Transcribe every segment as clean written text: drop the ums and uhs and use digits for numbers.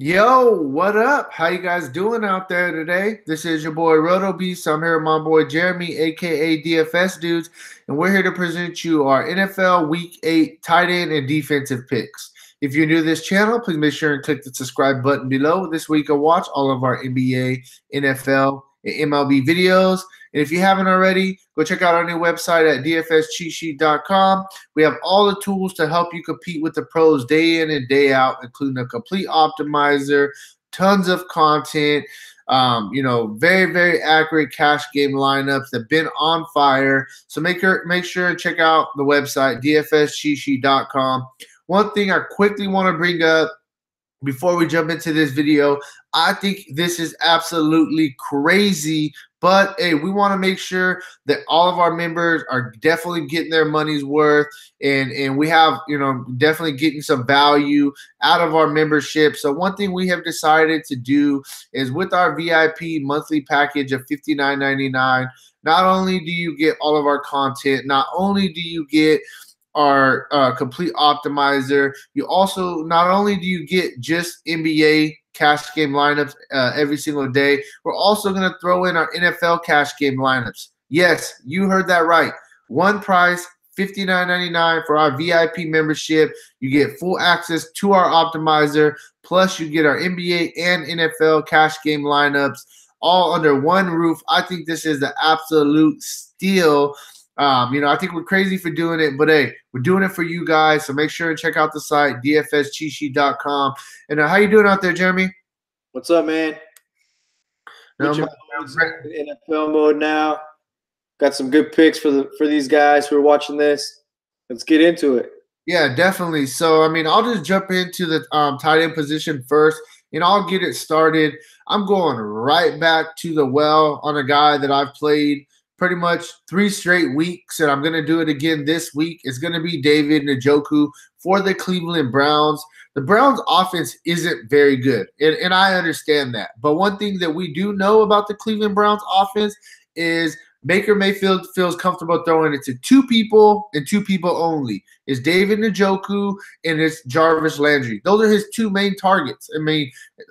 Yo, what up? How you guys doing out there today? This is your boy Roto Beast. I'm here with my boy Jeremy, aka DFS Dudes, and we're here to present you our NFL Week 8 tight end and defensive picks. If you're new to this channel, please make sure and click the subscribe button below. This week I'll watch all of our NBA, NFL, and MLB videos. And if you haven't already, go check out our new website at dfscheatsheet.com. We have all the tools to help you compete with the pros day in and day out, including a complete optimizer, tons of content, very, very accurate cash game lineups that have been on fire. So make sure and check out the website, dfscheatsheet.com. One thing I quickly want to bring up before we jump into this video, I think this is absolutely crazy, but hey, we want to make sure that all of our members are definitely getting their money's worth, and we have, definitely getting some value out of our membership. So one thing we have decided to do is with our VIP monthly package of $59.99, not only do you get all of our content, not only do you get our complete optimizer, you also not only do you get just NBA cash game lineups every single day, we're also going to throw in our NFL cash game lineups. Yes, you heard that right. One price, $59.99 for our VIP membership. You get full access to our optimizer, plus you get our NBA and NFL cash game lineups all under one roof. I think this is the absolute steal. I think we're crazy for doing it, but hey, we're doing it for you guys. So make sure and check out the site, dfscheatsheet.com. And how you doing out there, Jeremy? What's up, man? NFL mode now. Got some good picks for these guys who are watching this. Let's get into it. Yeah, definitely. So, I'll just jump into the tight end position first, and I'll get it started. I'm going right back to the well on a guy that I've played pretty much 3 straight weeks, and I'm going to do it again this week. It's going to be David Njoku for the Cleveland Browns. The Browns offense isn't very good, and I understand that. But one thing that we do know about the Cleveland Browns offense is Baker Mayfield feels comfortable throwing it to 2 people and 2 people only. It's David Njoku and it's Jarvis Landry. Those are his 2 main targets.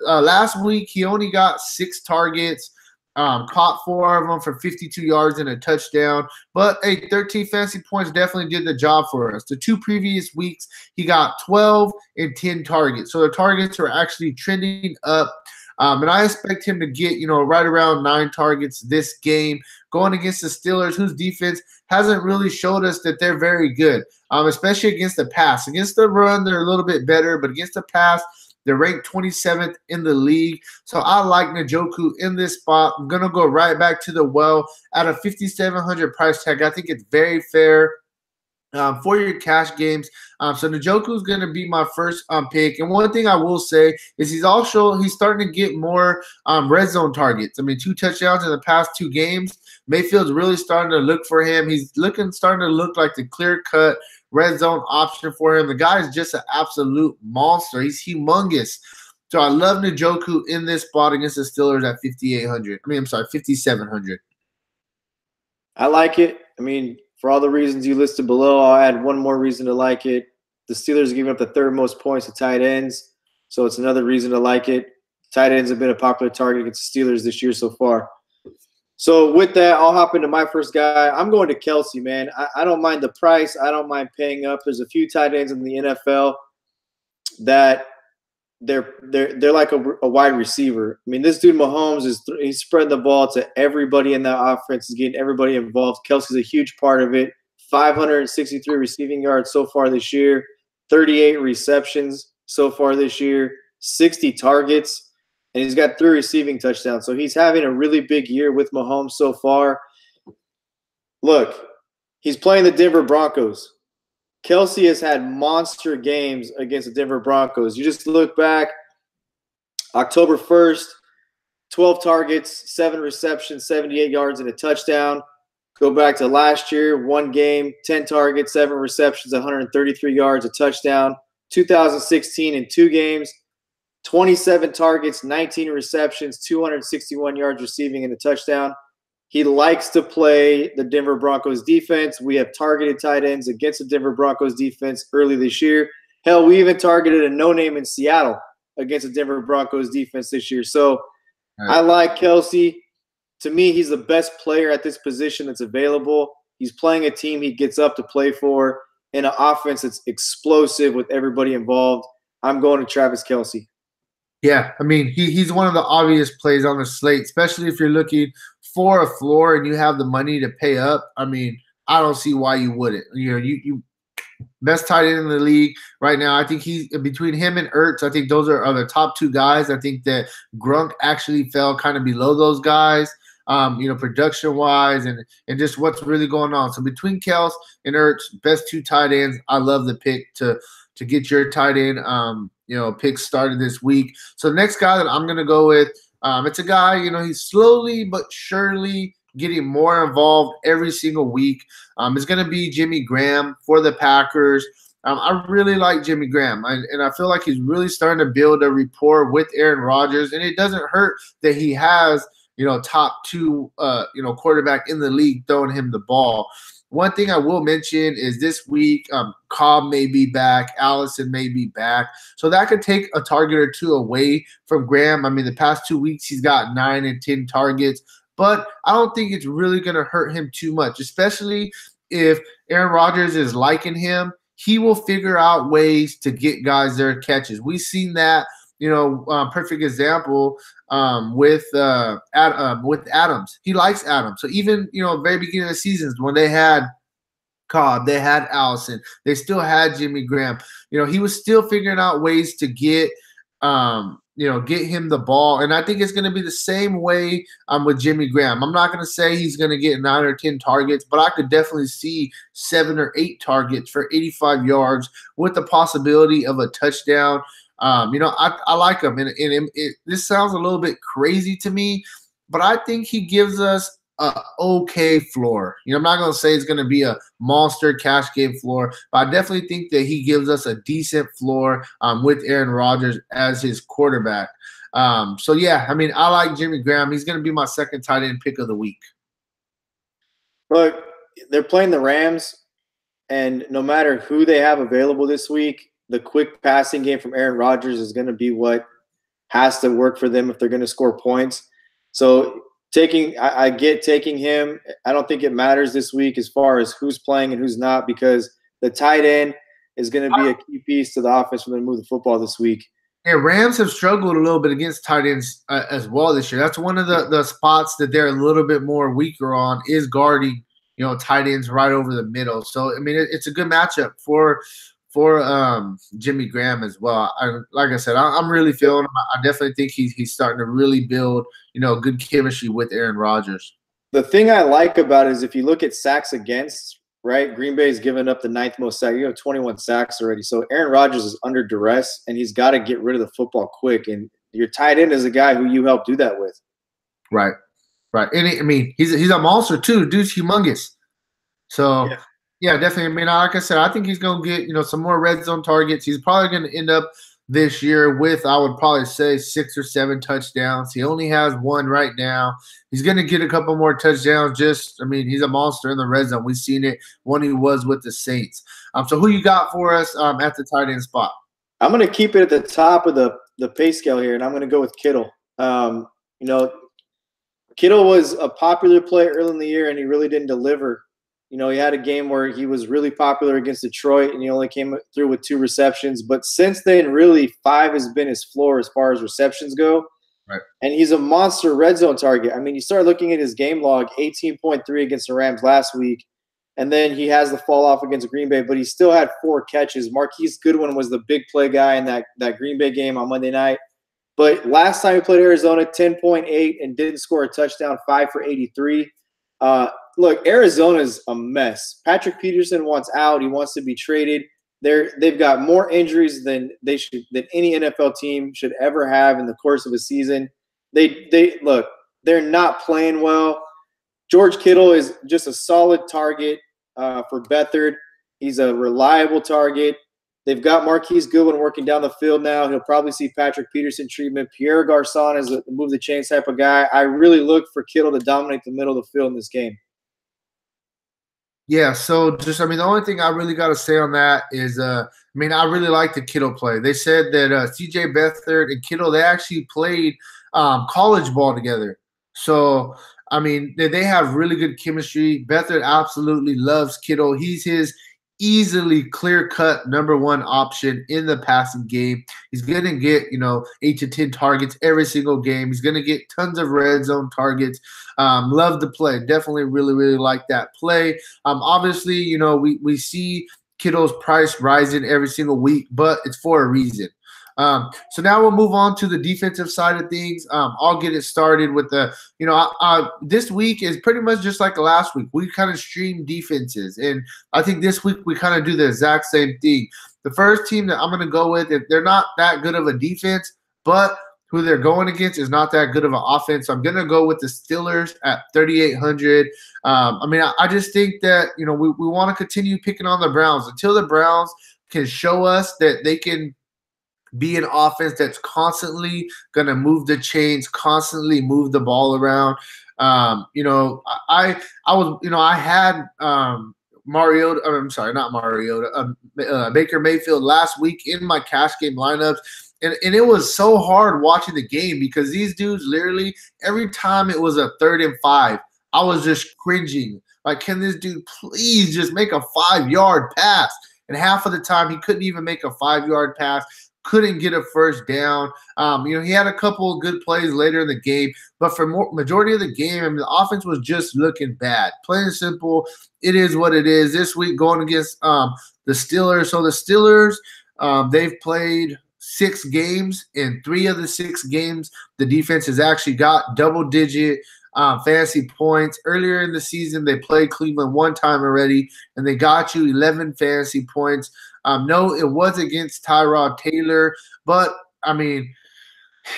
Last week he only got 6 targets. Caught 4 of them for 52 yards and a touchdown. But, 13 fantasy points definitely did the job for us. The 2 previous weeks, he got 12 and 10 targets. So the targets are actually trending up. And I expect him to get, right around 9 targets this game, going against the Steelers, whose defense hasn't really showed us that they're very good, especially against the pass. Against the run, they're a little bit better, but against the pass, they're ranked 27th in the league. So I like Njoku in this spot. I'm going to go right back to the well at a $5,700 price tag. I think it's very fair for your cash games. So Njoku is going to be my first pick. And one thing I will say is he's starting to get more red zone targets. 2 touchdowns in the past 2 games. Mayfield's really starting to look for him. He's starting to look like the clear-cut red zone option for him. The guy is just an absolute monster. He's humongous. So I love Njoku in this spot against the Steelers at 5,700. I like it. For all the reasons you listed below, I'll add one more reason to like it. The Steelers are giving up the 3rd most points to tight ends, so it's another reason to like it. Tight ends have been a popular target against the Steelers this year so far. So with that, I'll hop into my first guy. I'm going to Kelsey, man. I don't mind the price. I don't mind paying up. There's a few tight ends in the NFL that they're like a wide receiver. This dude Mahomes he's spreading the ball to everybody in that offense. He's getting everybody involved. Kelsey's a huge part of it. 563 receiving yards so far this year, 38 receptions so far this year, 60 targets. And he's got 3 receiving touchdowns. So he's having a really big year with Mahomes so far. Look, he's playing the Denver Broncos. Kelsey has had monster games against the Denver Broncos. You just look back, October 1st, 12 targets, 7 receptions, 78 yards, and a touchdown. Go back to last year, 1 game, 10 targets, 7 receptions, 133 yards, a touchdown. 2016 in 2 games, 27 targets, 19 receptions, 261 yards receiving and a touchdown. He likes to play the Denver Broncos defense. We have targeted tight ends against the Denver Broncos defense early this year. Hell, we even targeted a no-name in Seattle against the Denver Broncos defense this year. So Right. I like Kelsey. To me, he's the best player at this position that's available. He's playing a team he gets up to play for in an offense that's explosive with everybody involved. I'm going to Travis Kelsey. Yeah, I mean, he's one of the obvious plays on the slate, especially if you're looking for a floor and you have the money to pay up. I mean, I don't see why you wouldn't. You know, you best tight end in the league right now. I think he's between him and Ertz. I think those are the top two guys. I think that Grunk actually fell kind of below those guys, production wise and just what's really going on. So between Kels and Ertz, best two tight ends. I love the pick to get your tight end, pick started this week. So the next guy that I'm going to go with, it's a guy, he's slowly but surely getting more involved every single week. It's going to be Jimmy Graham for the Packers. I really like Jimmy Graham, and I feel like he's really starting to build a rapport with Aaron Rodgers, and it doesn't hurt that he has, top two, quarterback in the league throwing him the ball. One thing I will mention is this week, Cobb may be back, Allison may be back. So that could take a target or two away from Graham. I mean, the past 2 weeks, he's got 9 and 10 targets. But I don't think it's really going to hurt him too much, especially if Aaron Rodgers is liking him. He will figure out ways to get guys their catches. We've seen that, perfect example with Adams. He likes Adams. So even, very beginning of the seasons when they had Cobb, they had Allison, they still had Jimmy Graham. He was still figuring out ways to get him the ball. And I think it's going to be the same way with Jimmy Graham. I'm not going to say he's going to get 9 or 10 targets, but I could definitely see 7 or 8 targets for 85 yards with the possibility of a touchdown. I like him. And this sounds a little bit crazy to me, but I think he gives us a okay floor. I'm not going to say it's going to be a monster cash game floor, but I definitely think that he gives us a decent floor with Aaron Rodgers as his quarterback. So, yeah, I mean, I like Jimmy Graham. He's going to be my second tight end pick of the week. Look, they're playing the Rams, and no matter who they have available this week, the quick passing game from Aaron Rodgers is going to be what has to work for them if they're going to score points. So I get taking him. I don't think it matters this week as far as who's playing and who's not, because the tight end is going to be a key piece to the offense when they move the football this week. Yeah, Rams have struggled a little bit against tight ends as well this year. That's one of the spots that they're a little bit more weaker on is guarding, tight ends right over the middle. So, I mean, it's a good matchup for Jimmy Graham as well. Like I said, I'm really feeling him. I definitely think he's starting to really build, good chemistry with Aaron Rodgers. The thing I like about it is if you look at sacks against, right, Green Bay has given up the 9th most sacks. You have 21 sacks already. So Aaron Rodgers is under duress, and he's got to get rid of the football quick. And your tight end is a guy who you help do that with. Right. And he's a monster too. Dude's humongous. So. Yeah. Yeah, definitely. I mean, like I said, I think he's going to get, some more red zone targets. He's probably going to end up this year with, I would probably say, 6 or 7 touchdowns. He only has 1 right now. He's going to get a couple more touchdowns. He's a monster in the red zone. We've seen it when he was with the Saints. So who you got for us at the tight end spot? I'm going to keep it at the top of the pay scale here, and I'm going to go with Kittle. Kittle was a popular player early in the year, and he really didn't deliver. He had a game where he was really popular against Detroit, and he only came through with 2 receptions. But since then, really, 5 has been his floor as far as receptions go. Right. And he's a monster red zone target. I mean, you start looking at his game log, 18.3 against the Rams last week, and then he has the fall off against Green Bay, but he still had 4 catches. Marquise Goodwin was the big play guy in that Green Bay game on Monday night. But last time he played Arizona, 10.8 and didn't score a touchdown, 5 for 83. Look, Arizona's a mess. Patrick Peterson wants out. He wants to be traded. They've got more injuries than any NFL team should ever have in the course of a season. They're not playing well. George Kittle is just a solid target for Beathard. He's a reliable target. They've got Marquise Goodwin working down the field now. He'll probably see Patrick Peterson treatment. Pierre Garçon is a move the chains type of guy. I really look for Kittle to dominate the middle of the field in this game. Yeah, so just I mean the only thing I really got to say on that is I mean I really like the Kittle play. They said that CJ Beathard and Kittle they actually played college ball together. So I mean they have really good chemistry. Beathard absolutely loves Kittle. He's his easily clear-cut number one option in the passing game. He's going to get, 8 to 10 targets every single game. He's going to get tons of red zone targets. Love the play. Definitely really, really like that play. Obviously, we see Kittle's price rising every single week, but it's for a reason. So now we'll move on to the defensive side of things. I'll get it started with this week is pretty much just like last week. We kind of stream defenses, and I think this week we kind of do the exact same thing. The first team that I'm going to go with, if they're not that good of a defense, but who they're going against is not that good of an offense. So I'm going to go with the Steelers at 3,800. I mean, I just think that, we want to continue picking on the Browns until the Browns can show us that they can be an offense that's constantly going to move the chains, constantly move the ball around. I was, I had Mariota. I'm sorry, not Mariota. Baker Mayfield last week in my cash game lineups. And it was so hard watching the game because these dudes literally every time it was a 3rd and 5, I was just cringing. Like, can this dude please just make a 5-yard pass? And half of the time he couldn't even make a 5-yard pass. Couldn't get a first down. He had a couple of good plays later in the game, but for majority of the game, I mean, the offense was just looking bad. Plain and simple, it is what it is. This week going against the Steelers. So the Steelers, they've played 6 games. In 3 of the 6 games, the defense has actually got double-digit fantasy points. Earlier in the season, they played Cleveland 1 time already, and they got you 11 fantasy points. No, it was against Tyrod Taylor, but I mean,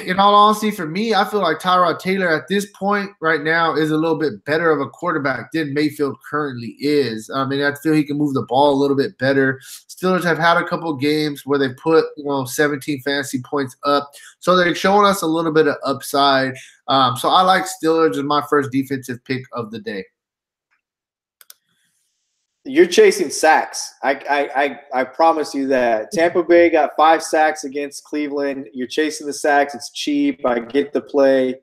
in all honesty, for me, I feel like Tyrod Taylor at this point right now is a little bit better of a quarterback than Mayfield currently is. I mean, I feel he can move the ball a little bit better. Steelers have had a couple games where they put 17 fantasy points up, so they're showing us a little bit of upside. So I like Steelers as my first defensive pick of the day. You're chasing sacks. I promise you that. Tampa Bay got 5 sacks against Cleveland. You're chasing the sacks. It's cheap. I get the play.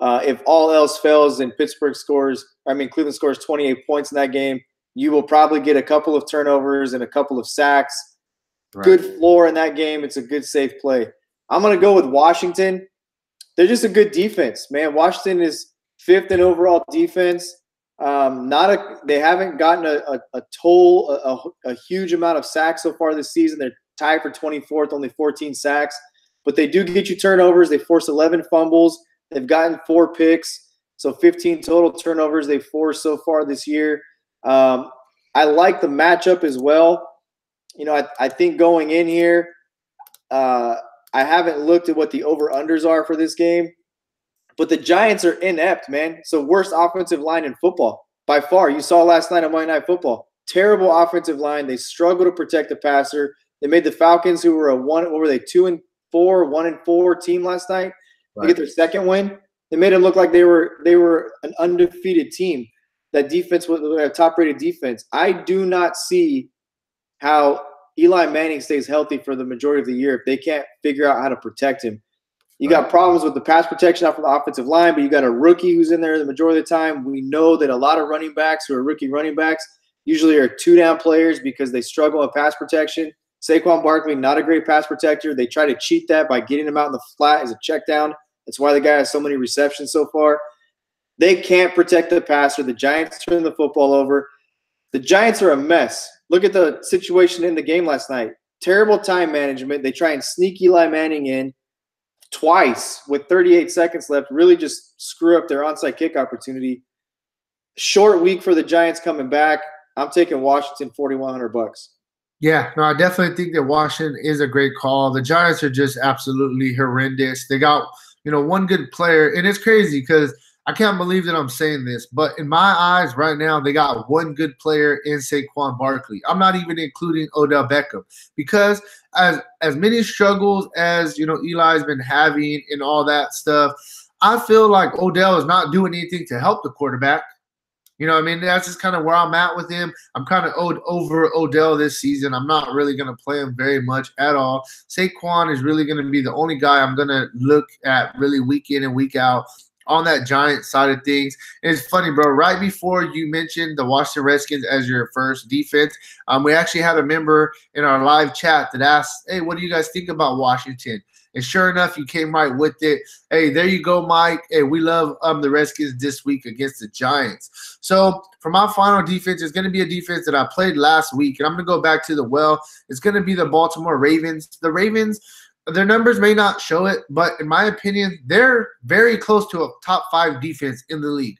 If all else fails and Cleveland scores 28 points in that game, you will probably get a couple of turnovers and a couple of sacks. Right. Good floor in that game. It's a good, safe play. I'm going to go with Washington. They're just a good defense, man. Washington is 5th in overall defense. They haven't gotten a huge amount of sacks so far this season. They're tied for 24th, only 14 sacks, but they do get you turnovers. They force 11 fumbles. They've gotten 4 picks, so 15 total turnovers they've forced so far this year. I like the matchup as well. I think going in here, I haven't looked at what the over-unders are for this game. But the Giants are inept, man. So worst offensive line in football by far. You saw last night on Monday Night Football. Terrible offensive line. They struggle to protect the passer. They made the Falcons, who were 2-4, 1-4 team last night, to get their second win. They made it look like they were an undefeated team. That defense was a top-rated defense. I do not see how Eli Manning stays healthy for the majority of the year if they can't figure out how to protect him. You got problems with the pass protection off of the offensive line, but you got a rookie who's in there the majority of the time. We know that a lot of running backs who are rookie running backs usually are 2-down players because they struggle with pass protection. Saquon Barkley, not a great pass protector. They try to cheat that by getting him out in the flat as a check down. That's why the guy has so many receptions so far. They can't protect the passer. The Giants turn the football over. The Giants are a mess. Look at the situation in the game last night. Terrible time management. They try and sneak Eli Manning in twice with 38 seconds left, really just screw up their onside kick opportunity. Short week for the Giants coming back. I'm taking Washington $4,100. Yeah, no, I definitely think that Washington is a great call. The Giants are just absolutely horrendous. They got, one good player, and it's crazy because I can't believe that I'm saying this, but in my eyes right now, they got one good player in Saquon Barkley. I'm not even including Odell Beckham because as many struggles as, Eli's been having and all that stuff, I feel like Odell is not doing anything to help the quarterback. You know what I mean? That's just kind of where I'm at with him. I'm kind of over Odell this season. I'm not really going to play him very much at all. Saquon is really going to be the only guy I'm going to look at really week in and week out on that Giant side of things. And it's funny, bro. Right before you mentioned the Washington Redskins as your first defense, we actually had a member in our live chat that asked, hey, what do you guys think about Washington? And sure enough, you came right with it. Hey, there you go, Mike. Hey, we love the Redskins this week against the Giants. So for my final defense, it's going to be a defense that I played last week, and I'm going to go back to the well. It's going to be the Baltimore Ravens. The Ravens, their numbers may not show it, but in my opinion, they're very close to a top 5 defense in the league.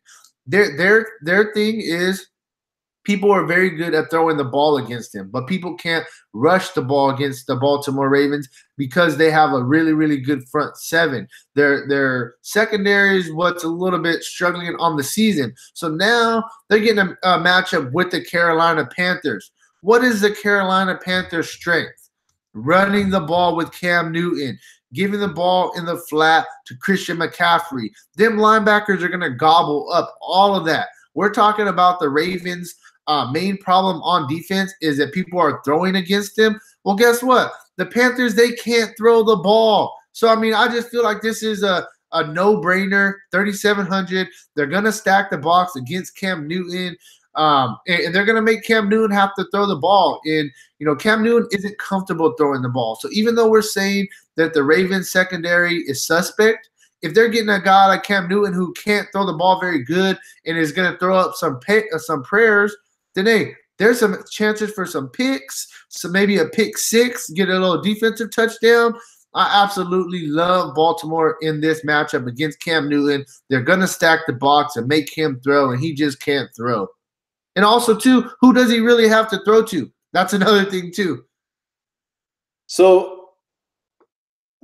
Their thing is people are very good at throwing the ball against them, but people can't rush the ball against the Baltimore Ravens because they have a really, really good front seven. Their secondary is what's a little bit struggling on the season. So now they're getting a matchup with the Carolina Panthers. What is the Carolina Panthers' strength? Running the ball with Cam Newton, giving the ball in the flat to Christian McCaffrey. Them linebackers are going to gobble up all of that. We're talking about the Ravens' main problem on defense is that people are throwing against them. Well, guess what? The Panthers, they can't throw the ball. So, I mean, I just feel like this is a no-brainer, 3,700. They're going to stack the box against Cam Newton, and they're going to make Cam Newton have to throw the ball. And, you know, Cam Newton isn't comfortable throwing the ball. So even though we're saying that the Ravens secondary is suspect, if they're getting a guy like Cam Newton who can't throw the ball very good and is going to throw up some prayers, then, hey, there's some chances for some picks, so maybe a pick 6, get a little defensive touchdown. I absolutely love Baltimore in this matchup against Cam Newton. They're going to stack the box and make him throw, and he just can't throw. And also, too, who does he really have to throw to? That's another thing, too. So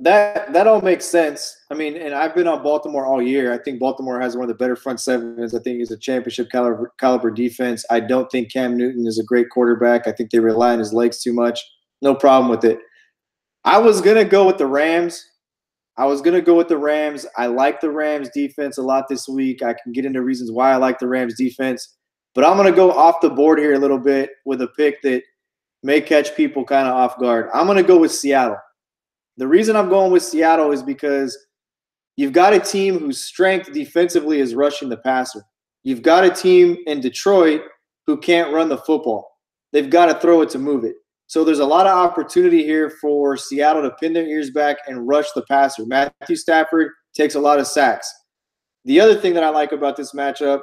that all makes sense. I mean, and I've been on Baltimore all year. I think Baltimore has one of the better front sevens. I think it's a championship caliber defense. I don't think Cam Newton is a great quarterback. I think they rely on his legs too much. No problem with it. I was going to go with the Rams. I like the Rams defense a lot this week. I can get into reasons why I like the Rams defense. But I'm going to go off the board here a little bit with a pick that may catch people kind of off guard. I'm going to go with Seattle. The reason I'm going with Seattle is because you've got a team whose strength defensively is rushing the passer. You've got a team in Detroit who can't run the football. They've got to throw it to move it. So there's a lot of opportunity here for Seattle to pin their ears back and rush the passer. Matthew Stafford takes a lot of sacks. The other thing that I like about this matchup,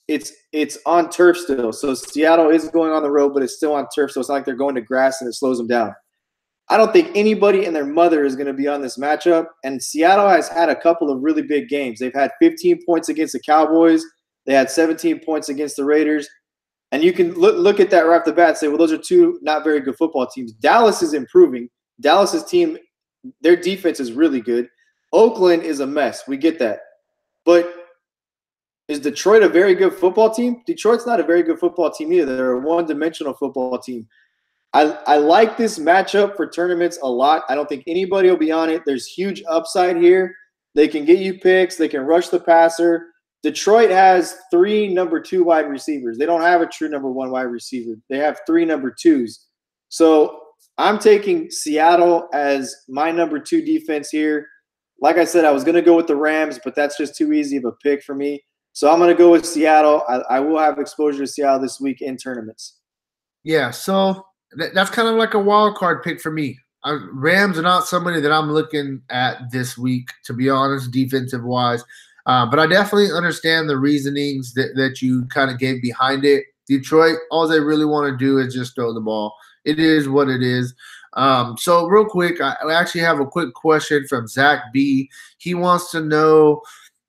it's on turf still. So Seattle is going on the road, but it's still on turf. So it's not like they're going to grass and it slows them down. I don't think anybody and their mother is going to be on this matchup. And Seattle has had a couple of really big games. They've had 15 points against the Cowboys. They had 17 points against the Raiders. And you can look at that right off the bat and say, well, those are two not very good football teams. Dallas is improving. Dallas's team, their defense is really good. Oakland is a mess. We get that. But is Detroit a very good football team? Detroit's not a very good football team either. They're a one-dimensional football team. I like this matchup for tournaments a lot. I don't think anybody will be on it. There's huge upside here. They can get you picks. They can rush the passer. Detroit has 3 number 2 wide receivers. They don't have a true number 1 wide receiver. They have 3 number 2s. So I'm taking Seattle as my number 2 defense here. Like I said, I was going to go with the Rams, but that's just too easy of a pick for me. So I'm going to go with Seattle. I will have exposure to Seattle this week in tournaments. Yeah, so that's kind of like a wild card pick for me. Rams are not somebody that I'm looking at this week, to be honest, defensive-wise. But I definitely understand the reasonings that you kind of gave behind it. Detroit, all they really want to do is just throw the ball. It is what it is. So real quick, I actually have a quick question from Zach B. He wants to know,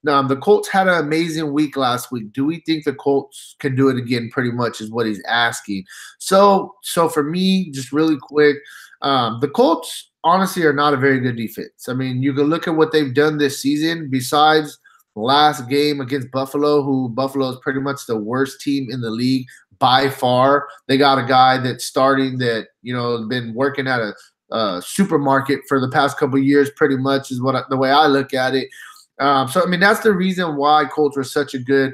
the Colts had an amazing week last week. Do we think the Colts can do it again? Pretty much is what he's asking. So for me, just really quick, the Colts honestly are not a very good defense. I mean, you can look at what they've done this season besides last game against Buffalo, who Buffalo is pretty much the worst team in the league by far. They got a guy that's starting that, been working at a supermarket for the past couple of years pretty much is the way I look at it. So, I mean, that's the reason why Colts were such a good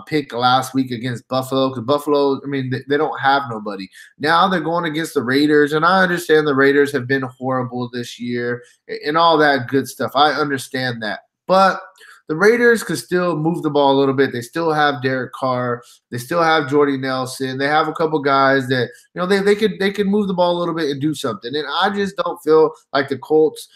pick last week against Buffalo, because Buffalo, I mean, they don't have nobody. Now they're going against the Raiders, and I understand the Raiders have been horrible this year and all that good stuff. I understand that. But the Raiders could still move the ball a little bit. They still have Derek Carr. They still have Jordy Nelson. They have a couple guys that, you know, they could move the ball a little bit and do something. And I just don't feel like the Colts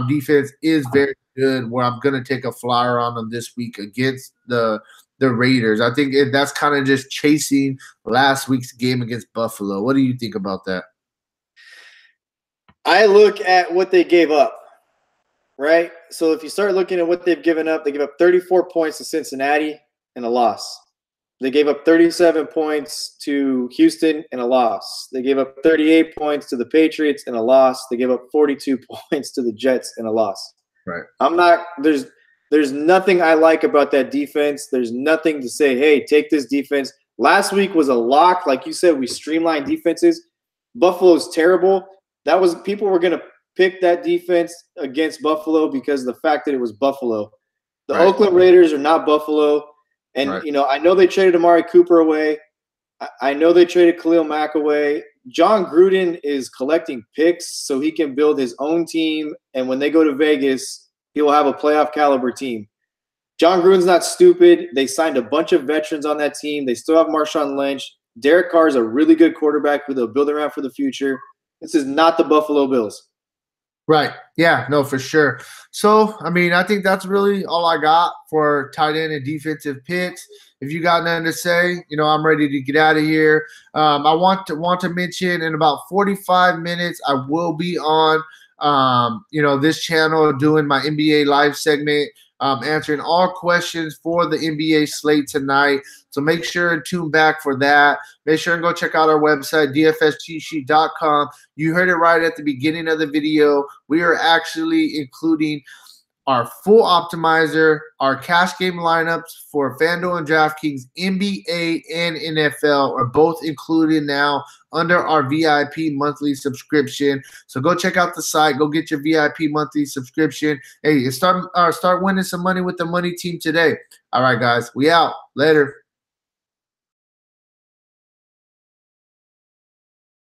defense is very good where I'm going to take a flyer on them this week against the Raiders. I think that's kind of just chasing last week's game against Buffalo. What do you think about that? I look at what they gave up, right? So if you start looking at what they've given up, they gave up 34 points to Cincinnati and a loss. They gave up 37 points to Houston and a loss. They gave up 38 points to the Patriots and a loss. They gave up 42 points to the Jets and a loss. Right. There's nothing I like about that defense. There's nothing to say, hey, take this defense. Last week was a lock. Like you said, we streamlined defenses. Buffalo's terrible. That was – people were going to pick that defense against Buffalo because of the fact that it was Buffalo. The Oakland Raiders are not Buffalo. And, you know, I know they traded Amari Cooper away. I know they traded Khalil Mack away. John Gruden is collecting picks so he can build his own team. And when they go to Vegas, he will have a playoff caliber team. John Gruden's not stupid. They signed a bunch of veterans on that team. They still have Marshawn Lynch. Derek Carr is a really good quarterback who they'll build around for the future. This is not the Buffalo Bills. Right. Yeah, no, for sure. So, I mean, I think that's really all I got for tight end and defensive picks. If you got nothing to say, you know, I'm ready to get out of here. I want to mention in about 45 minutes, I will be on, you know, this channel doing my NBA live segment, answering all questions for the NBA slate tonight. So make sure and tune back for that. Make sure and go check out our website, dfscheatsheet.com. You heard it right at the beginning of the video. We are actually including our full optimizer, our cash game lineups for Fanduel and Draftkings, NBA and NFL are both included now under our VIP monthly subscription. So go check out the site. Go get your VIP monthly subscription. Hey, start winning some money with the money team today. All right, guys. We out. Later.